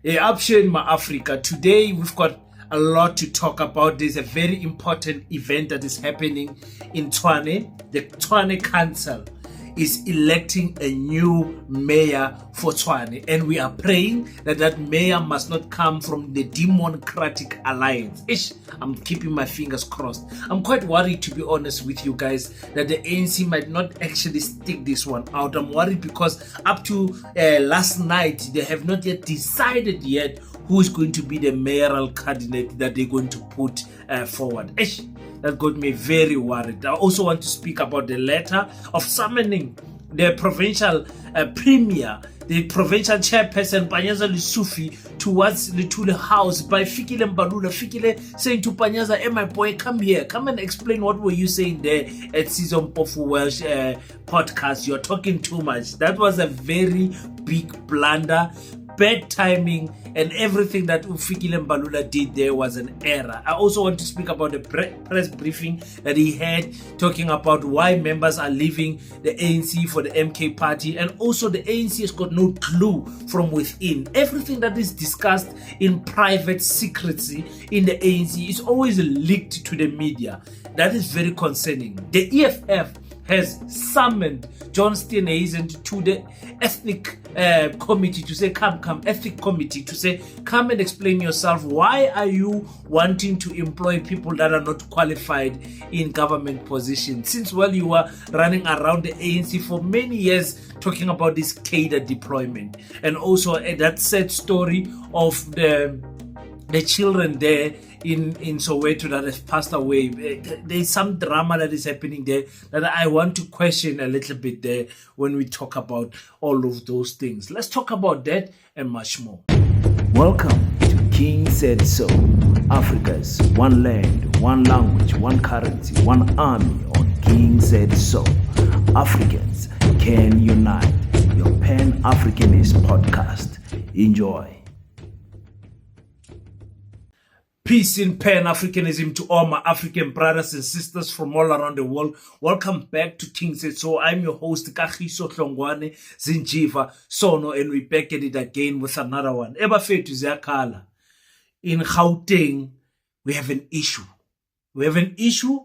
Option Ma Africa. Today we've got a lot to talk about. There's a very important event that is happening in Tshwane. The Tshwane Council is electing a new mayor for Tshwane, and we are praying that that mayor must not come from the Democratic Alliance. I'm keeping my fingers crossed. I'm quite worried, to be honest with you guys, that the ANC might not actually stick this one out. I'm worried because up to last night, they have not yet decided yet who is going to be the mayoral candidate that they're going to put forward. That got me very worried. I also want to speak about the letter of summoning the provincial premier, the provincial chairperson Panyaza towards the house by Fikile Mbalula. Fikile saying to Panyaza, "Hey my boy, come here, come and explain what were you saying there at Season Pofu Welsh podcast. You're talking too much." That was a very big blunder. Bad timing, and everything that Fikile Mbalula did there was an error. I also want to speak about the press briefing that he had, talking about why members are leaving the ANC for the MK party, and also the ANC has got no clue from within. Everything that is discussed in private secrecy in the ANC is always leaked to the media. That is very concerning. The EFF has summoned John Steenhuisen to the ethnic committee to say, come, ethnic committee to say, come and explain yourself. Why are you wanting to employ people that are not qualified in government positions? Since, well, you were running around the ANC for many years talking about this cadre deployment. And also that sad story of the children there in Soweto that has passed away. There's some drama that is happening there that I want to question a little bit there when we talk about all of those things. Let's talk about that and much more. Welcome to King Said So, Africa's one land, one language, one currency, one army on King Said So. Africans can unite. Your Pan-Africanist podcast. Enjoy. Peace in Pan-Africanism to all my African brothers and sisters from all around the world. Welcome back to King Said So. I'm your host, Kagiso Hlongwane Zinjiva Sono, and we're back at it again with another one. Ebafethu ziyakhala. In Gauteng, we have an issue.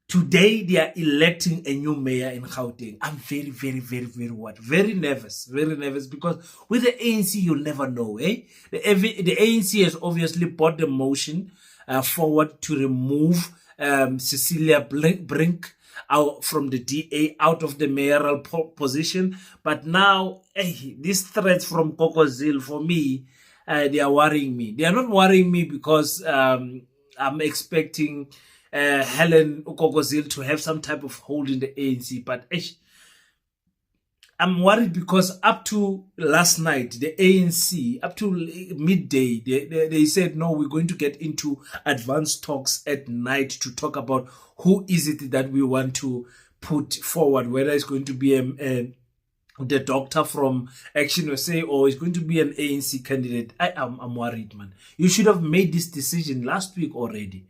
Today, they are electing a new mayor in Gauteng. I'm very, very, very, very what? Very nervous because with the ANC, you'll never know, eh? The ANC has obviously brought the motion forward to remove Cecilia Brink out from the DA, out of the mayoral position. But now, these threats from Kokozil, for me, they are worrying me. They are not worrying me because I'm expecting Helen Ukogozil to have some type of hold in the ANC, but I'm worried because up to last night, the ANC, up to midday, they said, no, we're going to get into advanced talks at night to talk about who is it that we want to put forward, whether it's going to be the doctor from Action USA or it's going to be an ANC candidate. I'm worried, man. You should have made this decision last week already.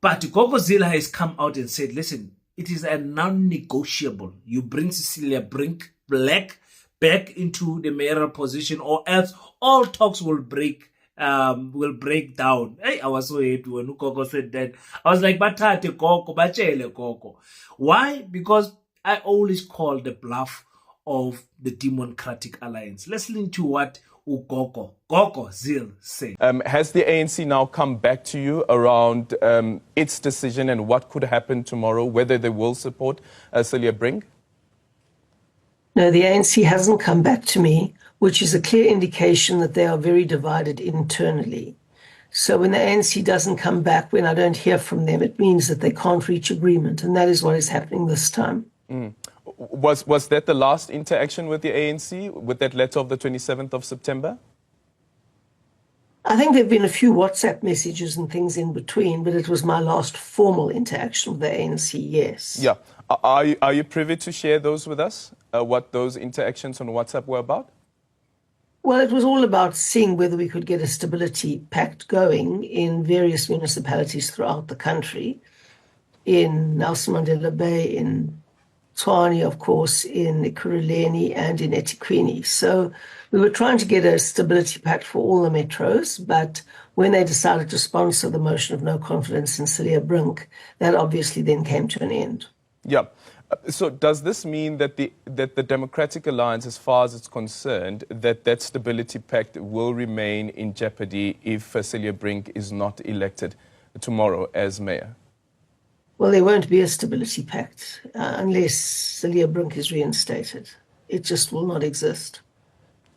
But Gogozilla has come out and said, listen, it is a non-negotiable. You bring Cecilia Brink Black back into the mayoral position, or else all talks will break down. Hey, I was so happy when Ukoko said that. I was like, Batate Koko, Bachele Koko. Why? Because I always call the bluff of the Democratic Alliance. Let's listen to what Gogo Zil say. Has the ANC now come back to you around its decision and what could happen tomorrow, whether they will support Celia Brink? No, the ANC hasn't come back to me, which is a clear indication that they are very divided internally. So when the ANC doesn't come back, when I don't hear from them, it means that they can't reach agreement, and that is what is happening this time. Was that the last interaction with the ANC, with that letter of the 27th of September? I think there have been a few WhatsApp messages and things in between, but it was my last formal interaction with the ANC, yes. Yeah. Are you privy to share those with us, what those interactions on WhatsApp were about? Well, it was all about seeing whether we could get a stability pact going in various municipalities throughout the country, in Nelson Mandela Bay, in Tshwane, of course, in Ekurhuleni and in eThekwini. So we were trying to get a stability pact for all the metros, but when they decided to sponsor the motion of no confidence in Celia Brink, that obviously then came to an end. Yeah. So does this mean that the Democratic Alliance, as far as it's concerned, that stability pact will remain in jeopardy if Celia Brink is not elected tomorrow as mayor? Well, there won't be a stability pact unless Celia Brink is reinstated. It just will not exist.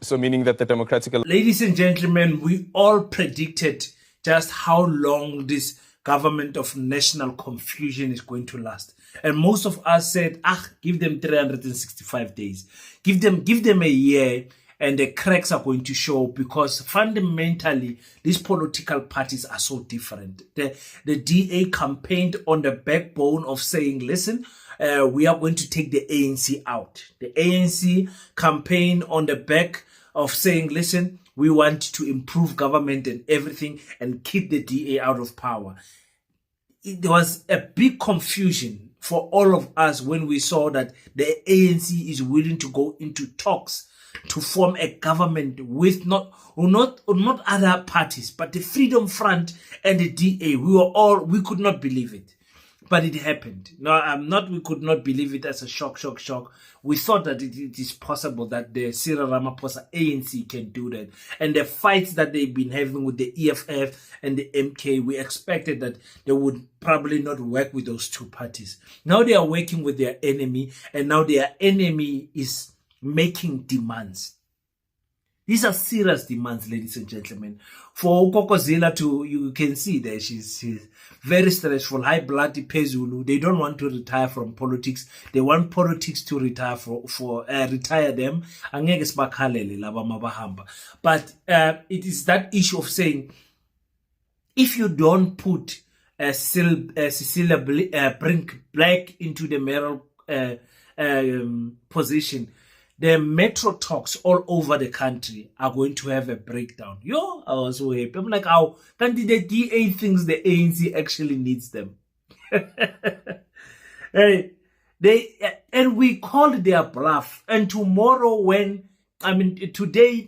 So meaning that the Democratic Alliance... Ladies and gentlemen, we all predicted just how long this government of national confusion is going to last. And most of us said, give them 365 days. Give them a year and the cracks are going to show, because fundamentally these political parties are so different. The DA campaigned on the backbone of saying, listen, we are going to take the ANC out. The ANC campaigned on the back of saying, listen, we want to improve government and everything and keep the DA out of power. There was a big confusion for all of us when we saw that the ANC is willing to go into talks to form a government with not other parties, but the Freedom Front and the DA. We could not believe it, but it happened. No, we could not believe it as a shock. We thought that it is possible that the Cyril Ramaphosa ANC can do that. And the fights that they've been having with the EFF and the MK, we expected that they would probably not work with those two parties. Now they are working with their enemy, and now their enemy is making demands. These are serious demands, ladies and gentlemen. For Kokozila you can see there, she's very stressful, high blood Pezulu. They don't want to retire from politics. They want politics to retire retire them. But it is that issue of saying, if you don't put Cecilia Brink Black into the mayoral position, the metro talks all over the country are going to have a breakdown. I was so happy. I'm like, how can the DA thinks the ANC actually needs them? Hey, and we called their bluff. And today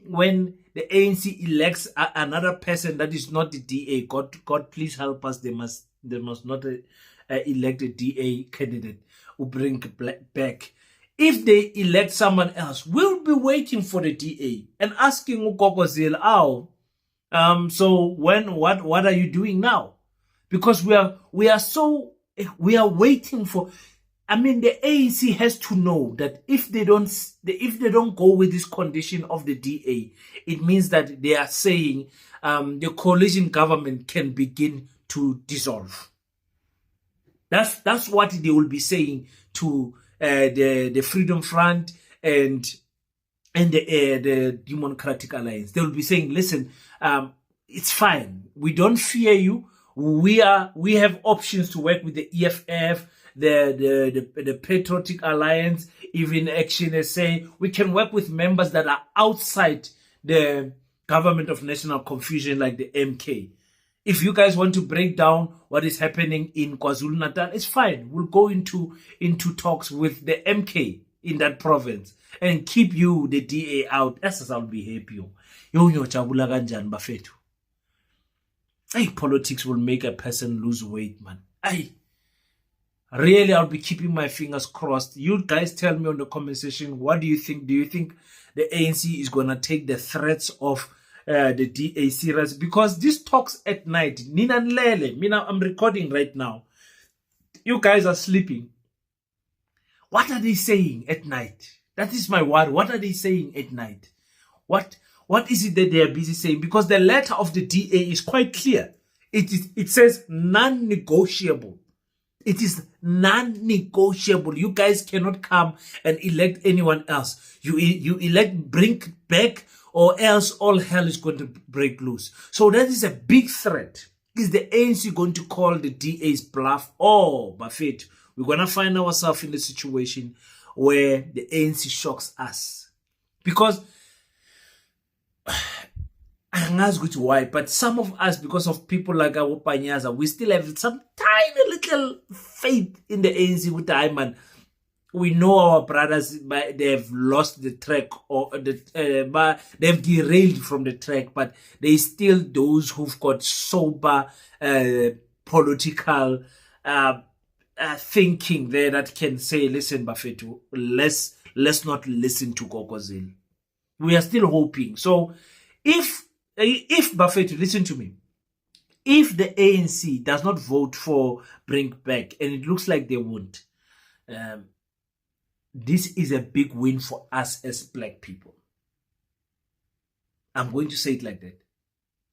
when the ANC elects another person that is not the DA, God please help us. They must not elect a DA candidate who bring back. If they elect someone else, we'll be waiting for the DA and asking Ukokozil, so what are you doing now? Because we are waiting for. The ANC has to know that if they don't go with this condition of the DA, it means that they are saying the coalition government can begin to dissolve. That's what they will be saying to the Freedom Front and the Democratic Alliance. They will be saying, listen, it's fine. We don't fear you. We have options to work with the EFF, the Patriotic Alliance, even Action SA. We can work with members that are outside the government of national confusion like the MK. If you guys want to break down what is happening in KwaZulu-Natal, it's fine. We'll go into talks with the MK in that province and keep you, the DA, out. As I'll be happy. Hey, politics will make a person lose weight, man. Really, I'll be keeping my fingers crossed. You guys tell me on the comment section, what do you think? Do you think the ANC is going to take the threats of the DA serious? Because these talks at night, Nina Lele, I'm recording right now. You guys are sleeping. What are they saying at night? That is my word. What are they saying at night? What is it that they are busy saying? Because the letter of the DA is quite clear. It says non-negotiable. It is non-negotiable. You guys cannot come and elect anyone else. You elect Brink back, or else all hell is going to break loose. So that is a big threat. Is the ANC going to call the DA's bluff? Buffett, we're going to find ourselves in a situation where the ANC shocks us. Because, I'm not going to why, but some of us, because of people like our Panyaza, we still have some tiny little faith in the ANC with the man. we know our brothers, they have lost the track, or they've derailed from the track, but there's still those who've got sober political thinking there that can say, listen, Bafetu, let's not listen to Gogozil. We are still hoping. So if Bafetu, listen to me, if the ANC does not vote for Bring Back, and it looks like they won't, this is a big win for us as black people. I'm going to say it like that.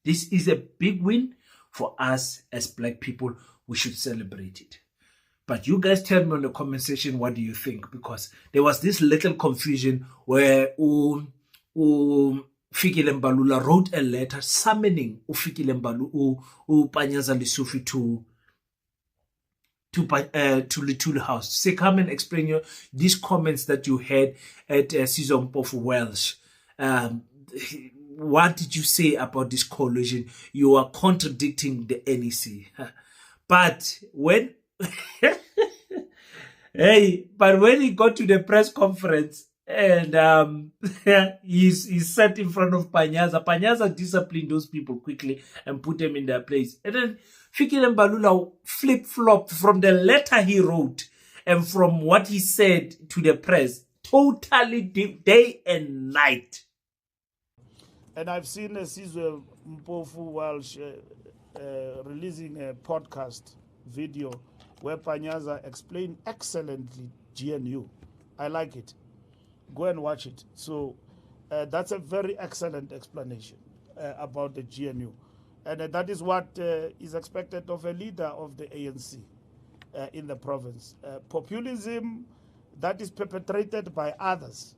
This is a big win for us as black people. We should celebrate it. But you guys tell me in the comment section, what do you think? Because there was this little confusion where Fikile Mbalula wrote a letter summoning Fikile Mbalula, Panyaza Lesufi to Little House. Say, come and explain these comments that you had at Season of Welsh. What did you say about this coalition? You are contradicting the NEC. But when when he got to the press conference and he sat in front of Panyaza disciplined those people quickly and put them in their place. And then Fikile Mbalula flip-flopped from the letter he wrote and from what he said to the press, totally day and night. And I've seen Sizwe Mpofu Welsh releasing a podcast video where Panyaza explained excellently GNU. I like it. Go and watch it. So that's a very excellent explanation about the GNU. And that is what is expected of a leader of the ANC in the province. Populism that is perpetrated by others,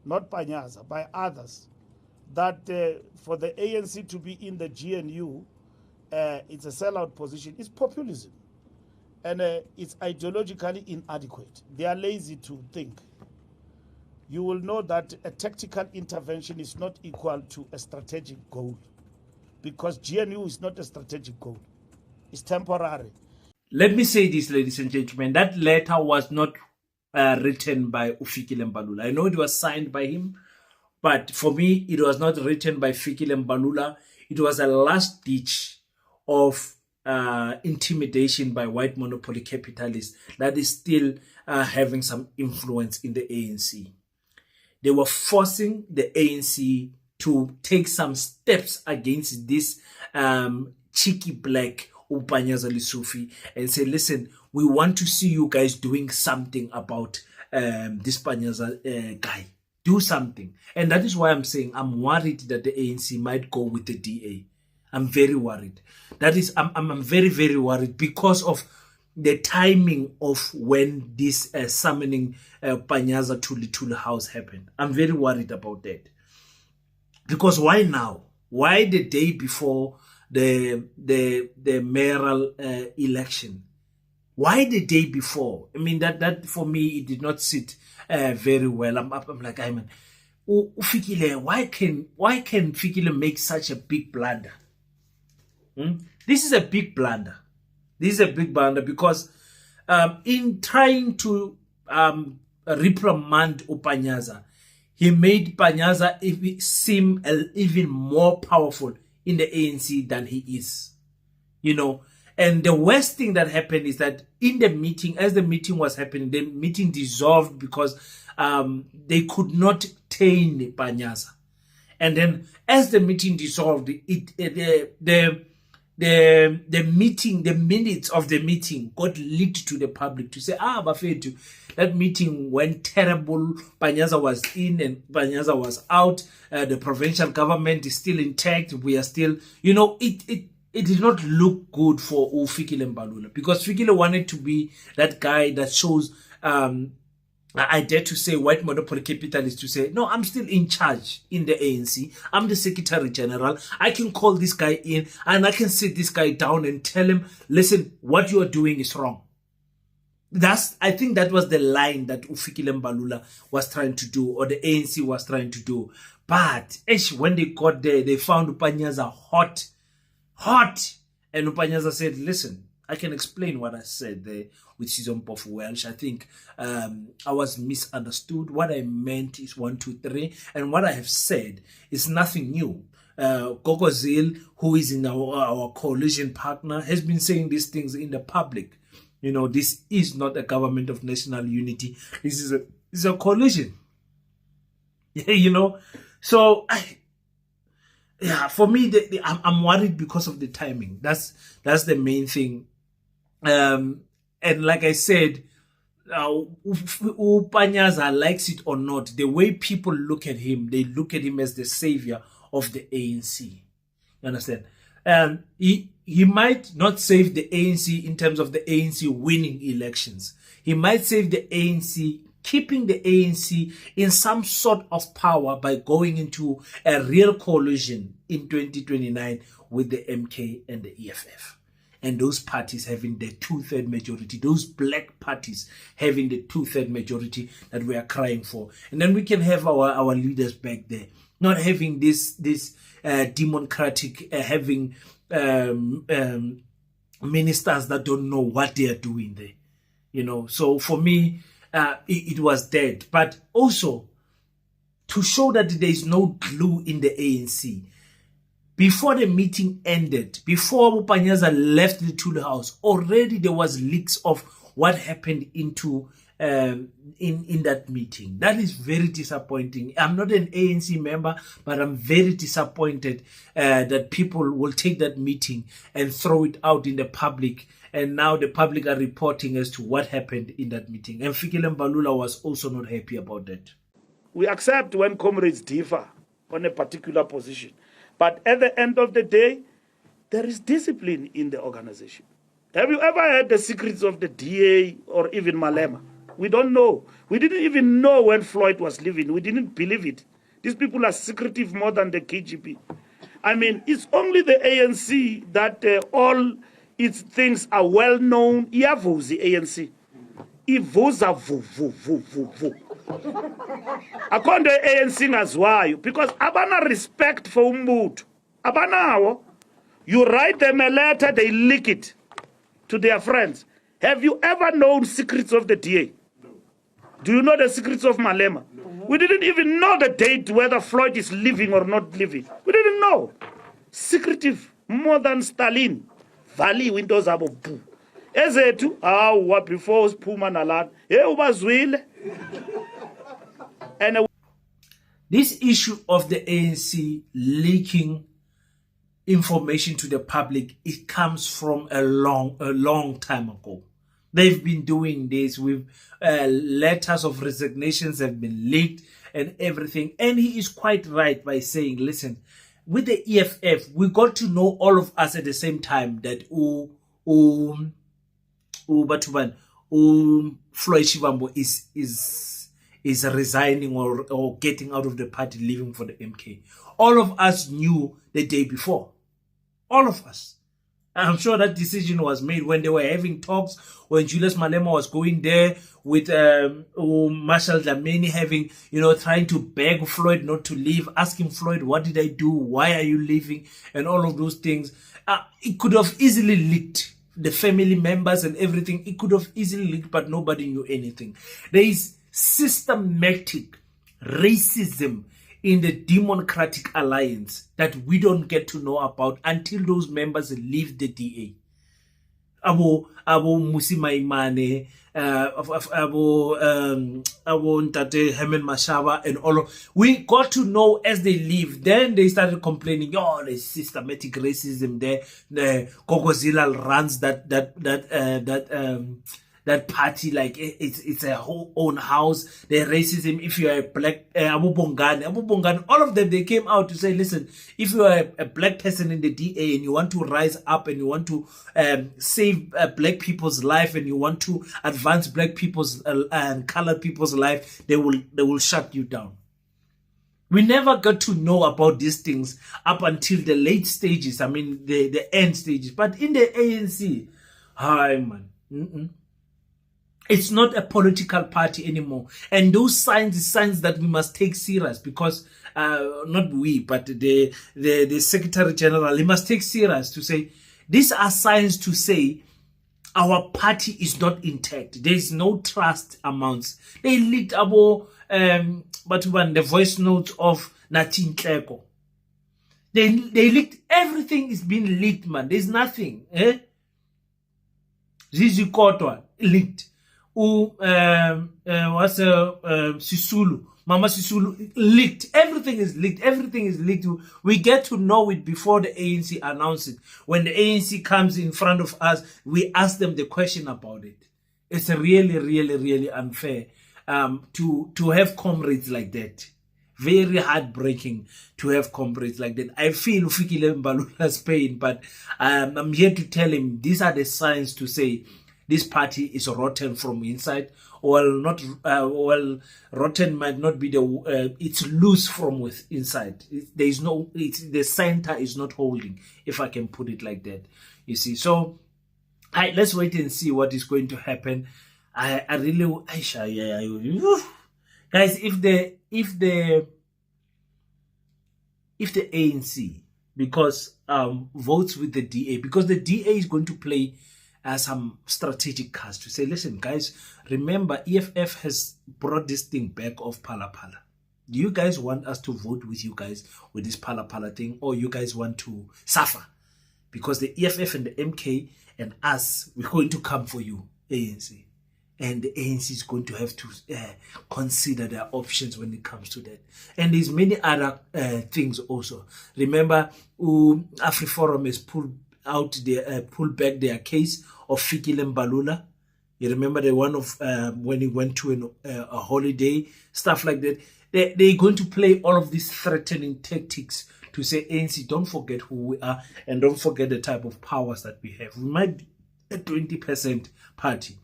not Panyaza, by others, that for the ANC to be in the GNU, it's a sellout position, is populism. And it's ideologically inadequate. They are lazy to think. You will know that a tactical intervention is not equal to a strategic goal, because GNU is not a strategic goal. It's temporary. Let me say this, ladies and gentlemen. That letter was not written by Fikile Mbalula. I know it was signed by him, but for me, it was not written by Fikile Mbalula. It was a last ditch of intimidation by white monopoly capitalists that is still having some influence in the ANC. They were forcing the ANC to take some steps against this cheeky black Panyaza Lesufi and say, listen, we want to see you guys doing something about this Panyaza guy. Do something. And that is why I'm saying I'm worried that the ANC might go with the DA. I'm very worried. That is, I'm very, very worried because of the timing of when this summoning Panyaza to Little House happened. I'm very worried about that. Because why now? Why the day before the mayoral election? Why the day before? I mean, that for me, it did not sit very well. I'm like, Fikile, why can Fikile make such a big blunder? This is a big blunder. This is a big blunder because in trying to reprimand Panyaza, he made Panyaza seem even more powerful in the ANC than he is. You know, and the worst thing that happened is that in the meeting, as the meeting was happening, the meeting dissolved because they could not tame Panyaza. And then as the meeting dissolved, the meeting, the minutes of the meeting got leaked to the public to say, Bafetu, that meeting went terrible. Panyaza was in and Panyaza was out. The provincial government is still intact. We are still, you know, it did not look good for Fikile Mbalula because Fikile wanted to be that guy that shows, I dare to say, white monopoly capitalists to say, no, I'm still in charge in the ANC. I'm the Secretary General. I can call this guy in and I can sit this guy down and tell him, listen, what you are doing is wrong. I think that was the line that Fikile Mbalula was trying to do, or the ANC was trying to do. But when they got there, they found Panyaza hot. And Panyaza said, listen, I can explain what I said there with Sizompofu Welsh. I think I was misunderstood. What I meant is 1, 2, 3, and what I have said is nothing new. Gogozil, who is in our coalition partner, has been saying these things in the public. You know, this is not a government of national unity. This is a coalition. You know, so for me, I'm worried because of the timing. That's the main thing. And like I said, Panyaza likes it or not, the way people look at him, they look at him as the savior of the ANC. You understand? And he might not save the ANC in terms of the ANC winning elections. He might save the ANC, keeping the ANC in some sort of power by going into a real coalition in 2029 with the MK and the EFF. And those parties having the 2/3 majority, those black parties having the 2/3 majority that we are crying for. And then we can have our leaders back there, not having this democratic, having ministers that don't know what they are doing there. You know, so for me, it was dead. But also, to show that there is no glue in the ANC, before the meeting ended, before Panyaza left the Tule House, already there was leaks of what happened into in that meeting. That is very disappointing. I'm not an ANC member, but I'm very disappointed that people will take that meeting and throw it out in the public. And now the public are reporting as to what happened in that meeting. And Fikile Mbalula was also not happy about that. We accept when comrades differ on a particular position. But at the end of the day, there is discipline in the organization. Have you ever heard the secrets of the DA or even Malema? We don't know. We didn't even know when Floyd was leaving. We didn't believe it. These people are secretive more than the KGB. I mean, it's only the ANC that all its things are well known. Iyavuza ANC. Ivuza vu. According to ANC ngazwayo, because abana respect for umuntu. Abanawo. You write them a letter, they leak it to their friends. Have you ever known secrets of the DA? Do you know the secrets of Malema? We didn't even know the date whether Floyd is living or not living. We didn't know. Secretive more than Stalin. Valley windows abo boo. Ezetu, what before Puma Nalan. Ubazwile. And this issue of the ANC leaking information to the public, it comes from a long time ago. They've been doing this with letters of resignations have been leaked and everything. And he is quite right by saying, listen, with the EFF, we got to know all of us at the same time that Floyd Shivambu is resigning or getting out of the party, leaving for the MK. All of us knew the day before. All of us. I'm sure that decision was made when they were having talks, when Julius Malema was going there with Marshall Dlamini having, trying to beg Floyd not to leave, asking Floyd, what did I do? Why are you leaving? And all of those things. It could have easily leaked. The family members and everything, it could have easily leaked, but nobody knew anything. There is systematic racism in the Democratic Alliance that we don't get to know about until those members leave the DA. Abo Musima Imane, abo Ntate Herman Mashaba and all of, we got to know as they leave. Then they started complaining, there's systematic racism there. The Gogozila runs that party like it's a whole own house. The racism, if you are a black, Abu Bongan, all of them, they came out to say, listen, if you are a black person in the DA and you want to rise up and you want to save black people's life and you want to advance black people's and colored people's life, they will shut you down. We never got to know about these things up until the late stages. I mean, the end stages. But in the ANC, hi man. It's not a political party anymore. And those signs that we must take serious because, not we, but the Secretary General, he must take serious to say, these are signs to say our party is not intact. There is no trust amongst. They leaked about the voice notes of Nathi Nhleko. They leaked, everything is being leaked, man. There's nothing. Zizi Kotwa leaked. Sisulu, Mama Sisulu leaked. Everything is leaked. Everything is leaked. We get to know it before the ANC announces it. When the ANC comes in front of us, we ask them the question about it. It's really, really, really unfair to have comrades like that. Very heartbreaking to have comrades like that. I feel Fikile Mbalula's pain, but I'm here to tell him these are the signs to say this party is rotten from inside. Rotten might not be it's loose from inside. There is no, the center is not holding, if I can put it like that. You see, so let's wait and see what is going to happen. I really, guys, if the ANC, because votes with the DA, because the DA is going to play some strategic cards to say, listen, guys, remember EFF has brought this thing back off Phala Phala. Do you guys want us to vote with you guys with this Phala Phala thing, or you guys want to suffer? Because the EFF and the MK and us, we're going to come for you, ANC. And the ANC is going to have to consider their options when it comes to that. And there's many other things also. Remember, AfriForum has pulled back their case of Fikile Mbalula. You remember the one of when he went to a holiday, stuff like that. They're going to play all of these threatening tactics to say, ANC, don't forget who we are and don't forget the type of powers that we have. We might be a 20% party,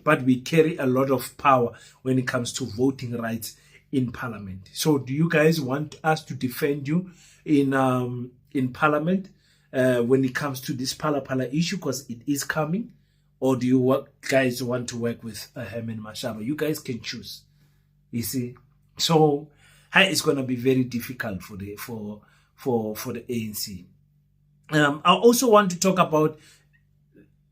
but we carry a lot of power when it comes to voting rights in parliament. So do you guys want us to defend you in parliament when it comes to this Phala Phala issue, because it is coming? Or do you guys want to work with Herman Mashaba? You guys can choose. You see? So it's going to be very difficult for the ANC. I also want to talk about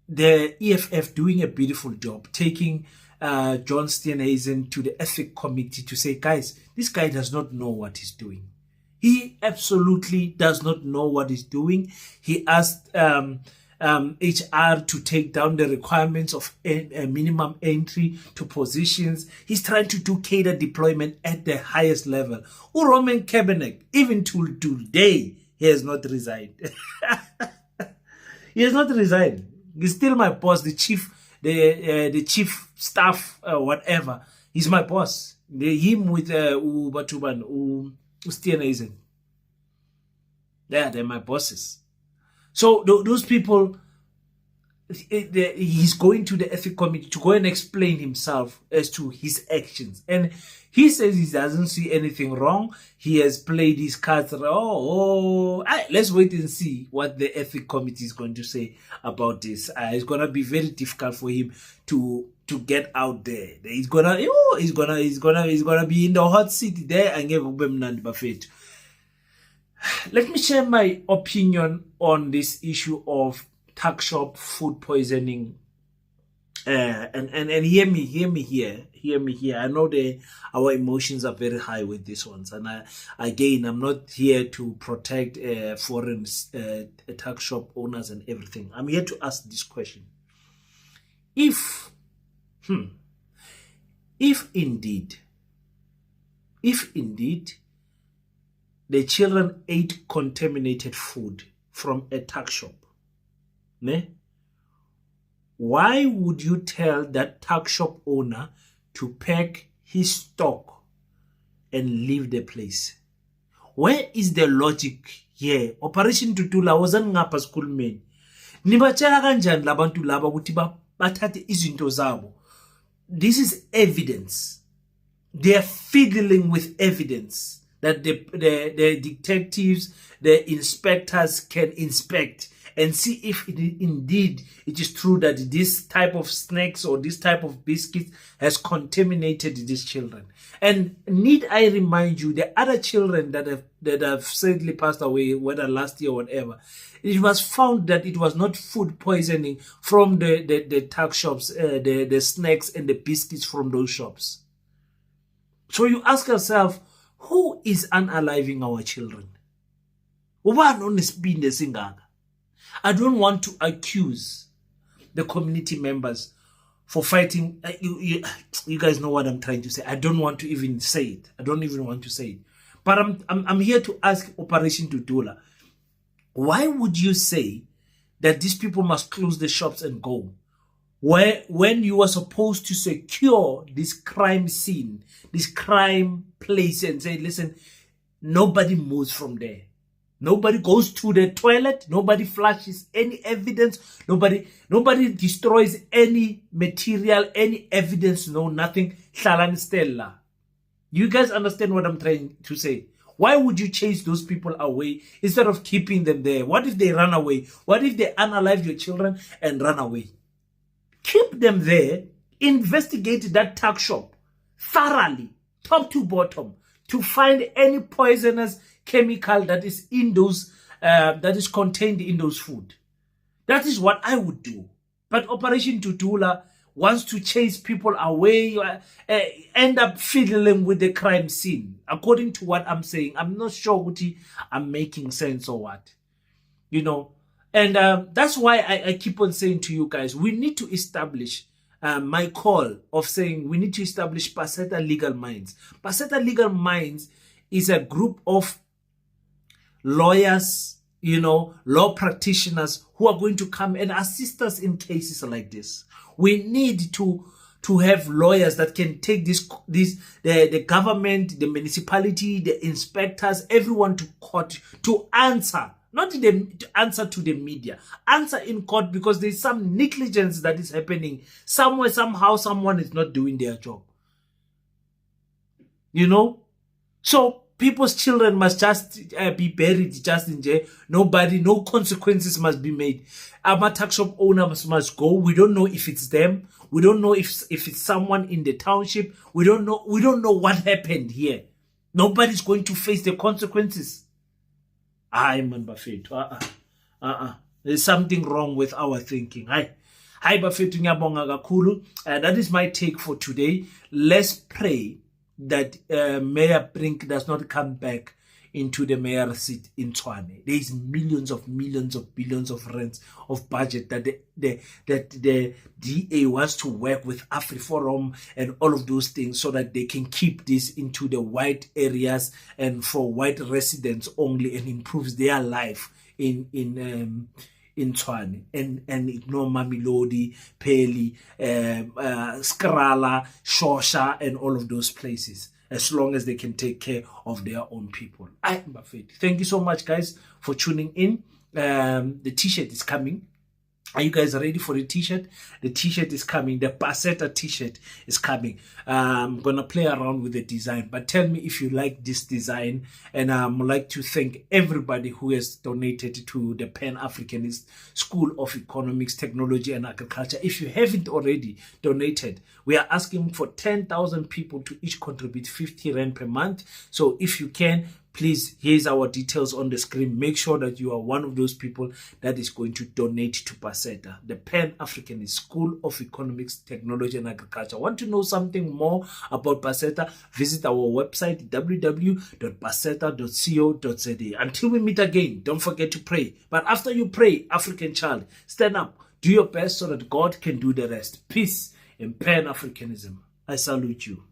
the EFF doing a beautiful job, taking John Steenhuisen to the ethic committee to say, guys, this guy does not know what he's doing. He absolutely does not know what he's doing. He asked HR to take down the requirements of a minimum entry to positions. He's trying to do cadre deployment at the highest level. Roman Cabinet, even to today, he has not resigned. He has not resigned. He's still my boss, the chief staff, whatever. He's my boss. Him with Steenhuisen. Yeah, they're my bosses. So those people, he's going to the ethics committee to go and explain himself as to his actions. And he says he doesn't see anything wrong. He has played his cards. Let's wait and see what the ethics committee is going to say about this. It's going to be very difficult for him to get out there. He's gonna be in the hot seat there and give Ubemnandi Buffet. Let me share my opinion on this issue of tuck shop food poisoning. And hear me here. I know our emotions are very high with these ones, and I'm not here to protect foreign tuck shop owners and everything. I'm here to ask this question: If indeed the children ate contaminated food from a tuck shop, why would you tell that tuck shop owner to pack his stock and leave the place? Where is the logic here? Operation Tutula wasn't ngapha schoolmen. Nibatshela kanjani labantu laba ukuthi bathathe izinto zabo? This is evidence. They are fiddling with evidence. that the detectives, the inspectors can inspect and see if indeed it is true that this type of snacks or this type of biscuits has contaminated these children. And need I remind you, the other children that have sadly passed away, whether last year or whatever, it was found that it was not food poisoning from the tuck shops, the snacks and the biscuits from those shops. So you ask yourself, who is unaliving our children? I don't want to accuse the community members for fighting. You guys know what I'm trying to say. I don't want to even say it. I don't even want to say it. But I'm here to ask Operation Tutula, why would you say that these people must close the shops and go? When you are supposed to secure this crime scene, this crime place, and say, listen, nobody moves from there. Nobody goes to the toilet. Nobody flashes any evidence. Nobody destroys any material, any evidence. No, nothing. Shalan Stella. You guys understand what I'm trying to say? Why would you chase those people away instead of keeping them there? What if they run away? What if they unalive your children and run away? Keep them there. Investigate that tuck shop thoroughly, top to bottom, to find any poisonous chemical that is in those that is contained in those food. That is what I would do. But Operation Tutula wants to chase people away, end up fiddling with the crime scene. According to what I'm saying, I'm not sure what I'm making sense or what, you know. And that's why I keep on saying to you guys, we need to establish my call of saying we need to establish Paseta Legal Minds. Paseta Legal Minds is a group of lawyers, you know, law practitioners who are going to come and assist us in cases like this. We need to have lawyers that can take the government, the municipality, the inspectors, everyone to court to answer. Not to answer to the media, answer in court, because there's some negligence that is happening somewhere, somehow, someone is not doing their job. You know? So people's children must just be buried just in jail. No consequences must be made. Our tuck shop owners must go. We don't know if it's them. We don't know if it's someone in the township. We don't know what happened here. Nobody's going to face the consequences. Man, Bafethu. There's something wrong with our thinking. Hi, Bafethu, ngiyabonga kakhulu. That is my take for today. Let's pray that Mayor Brink does not come back into the mayor seat in Tshwane. There is millions of billions of rands of budget that the DA wants to work with AfriForum and all of those things so that they can keep this into the white areas and for white residents only, and improves their life in Tshwane and ignore Mamelodi, Peli, Skrala, Shosha, and all of those places, as long as they can take care of their own people. Thank you so much, guys, for tuning in. The t-shirt is coming. Are you guys ready for the t-shirt? The t-shirt is coming. The Paseta t-shirt is coming. I'm going to play around with the design. But tell me if you like this design. And I'd like to thank everybody who has donated to the Pan-Africanist School of Economics, Technology and Agriculture. If you haven't already donated, we are asking for 10,000 people to each contribute 50 Rand per month. So if you can, please, here's our details on the screen. Make sure that you are one of those people that is going to donate to Paseta, the Pan-Africanist School of Economics, Technology and Agriculture. Want to know something more about Paseta? Visit our website, www.paseta.co.za. Until we meet again, don't forget to pray. But after you pray, African child, stand up, do your best so that God can do the rest. Peace and Pan-Africanism. I salute you.